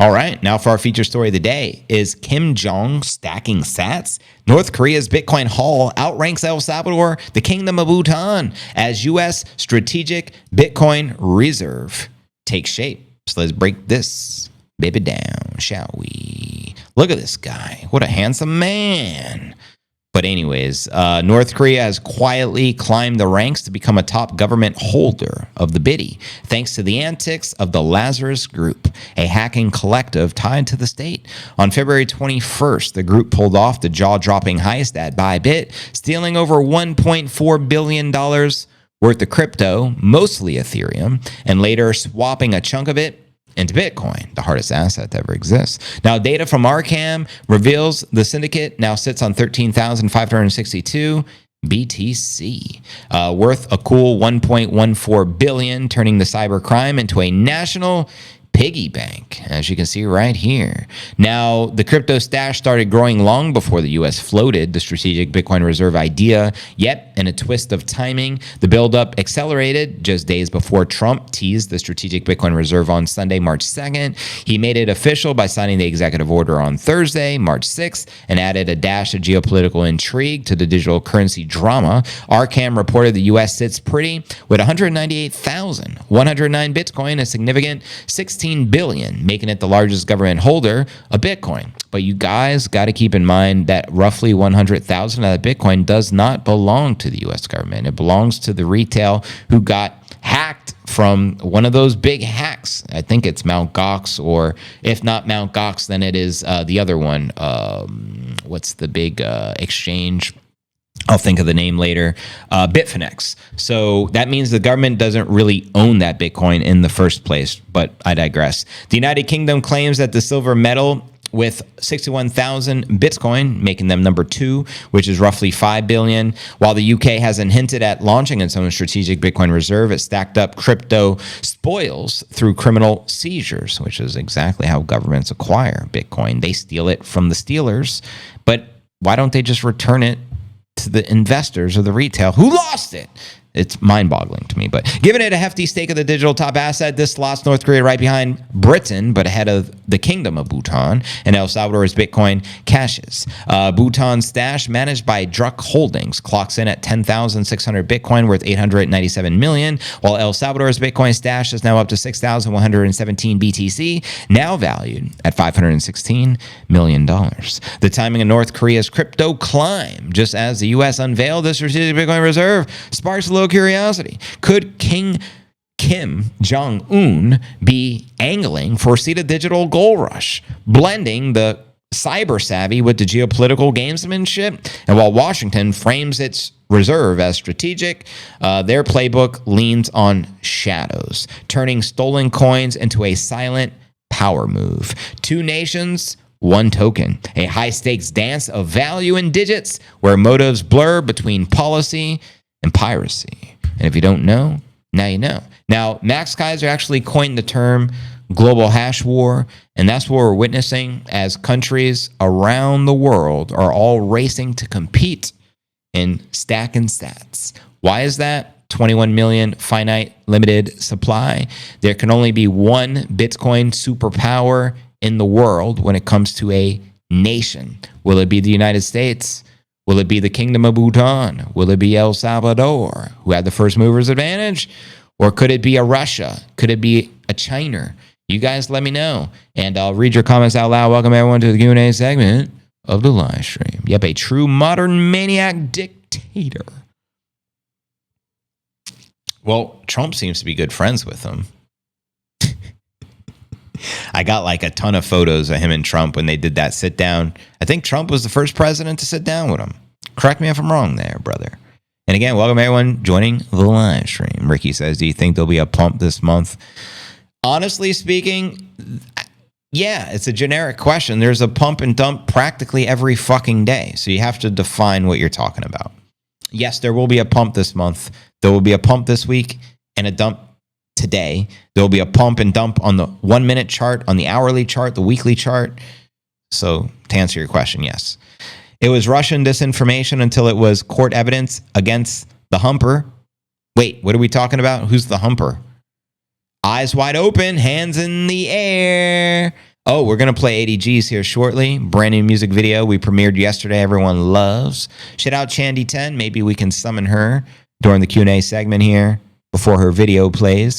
All right, now for our feature story of the day. Is Kim Jong stacking sats? North Korea's Bitcoin haul outranks El Salvador, the Kingdom of Bhutan, as U.S. strategic Bitcoin reserve takes shape. So let's break this baby down, shall we? Look at this guy. What a handsome man. But anyways, North Korea has quietly climbed the ranks to become a top government holder of the biddy, thanks to the antics of the Lazarus Group, a hacking collective tied to the state. On February 21st, the group pulled off the jaw-dropping heist at Bybit, stealing over $1.4 billion worth of crypto, mostly Ethereum, and later swapping a chunk of it into Bitcoin, the hardest asset that ever exists. Now, data from Arcam reveals the syndicate now sits on 13,562 BTC, worth a cool 1.14 billion, turning the cybercrime into a national piggy bank, as you can see right here. Now, the crypto stash started growing long before the U.S. floated the strategic Bitcoin reserve idea, yet in a twist of timing, the buildup accelerated just days before Trump teased the strategic Bitcoin reserve on Sunday, March 2nd. He made it official by signing the executive order on Thursday, March 6th, and added a dash of geopolitical intrigue to the digital currency drama. Arcam reported the U.S. sits pretty with 198,109 Bitcoin, a significant 16 billion, making it the largest government holder of Bitcoin. But you guys got to keep in mind that roughly 100,000 of that Bitcoin does not belong to the U.S. government. It belongs to the retail who got hacked from one of those big hacks. I think it's Mt. Gox, or if not Mt. Gox, then it is the other one. What's the big exchange? I'll think of the name later, Bitfinex. So that means the government doesn't really own that Bitcoin in the first place, but I digress. The United Kingdom claims that the silver medal with 61,000 Bitcoin, making them number 2, which is roughly 5 billion. While the UK hasn't hinted at launching its own strategic Bitcoin reserve, it stacked up crypto spoils through criminal seizures, which is exactly how governments acquire Bitcoin. They steal it from the stealers, but why don't they just return it to the investors or the retail who lost it? It's mind-boggling to me. But giving it a hefty stake of the digital top asset, this slots North Korea right behind Britain, but ahead of the Kingdom of Bhutan and El Salvador's Bitcoin caches. Bhutan's stash, managed by Druk Holdings, clocks in at 10,600 Bitcoin, worth 897 million, while El Salvador's Bitcoin stash is now up to 6,117 BTC, now valued at $516 million. The timing of North Korea's crypto climb, just as the U.S. unveiled the strategic Bitcoin reserve, sparks a little curiosity. Could King Kim Jong-un be angling for a seeded digital gold rush, blending the cyber savvy with the geopolitical gamesmanship? And while Washington frames its reserve as strategic, their playbook leans on shadows, turning stolen coins into a silent power move. Two nations, one token, a high-stakes dance of value in digits where motives blur between policy and piracy. And if you don't know, now you know. Now, Max Kaiser actually coined the term global hash war, and that's what we're witnessing as countries around the world are all racing to compete in stacking sats. Why is that? 21 million finite limited supply. There can only be one Bitcoin superpower in the world when it comes to a nation. Will it be the United States? Will it be the Kingdom of Bhutan? Will it be El Salvador, who had the first mover's advantage? Or could it be a Russia? Could it be a China? You guys let me know, and I'll read your comments out loud. Welcome everyone to the Q&A segment of the live stream. Yep, a true modern maniac dictator. Well, Trump seems to be good friends with him. I got like a ton of photos of him and Trump when they did that sit down. I think Trump was the first president to sit down with him. Correct me if I'm wrong there, brother. And again, welcome everyone joining the live stream. Ricky says, do you think there'll be a pump this month? Honestly speaking, yeah, it's a generic question. There's a pump and dump practically every fucking day. So you have to define what you're talking about. Yes, there will be a pump this month. There will be a pump this week and a dump today. There will be a pump and dump on the 1 minute chart, on the hourly chart, the weekly chart. So to answer your question, yes. It was Russian disinformation until it was court evidence against the humper. Wait, what are we talking about? Who's the humper? Eyes wide open, hands in the air. Oh, we're going to play ADGs here shortly. Brand new music video we premiered yesterday. Everyone loves. Shout out Chandy10. Maybe we can summon her during the Q&A segment here before her video plays.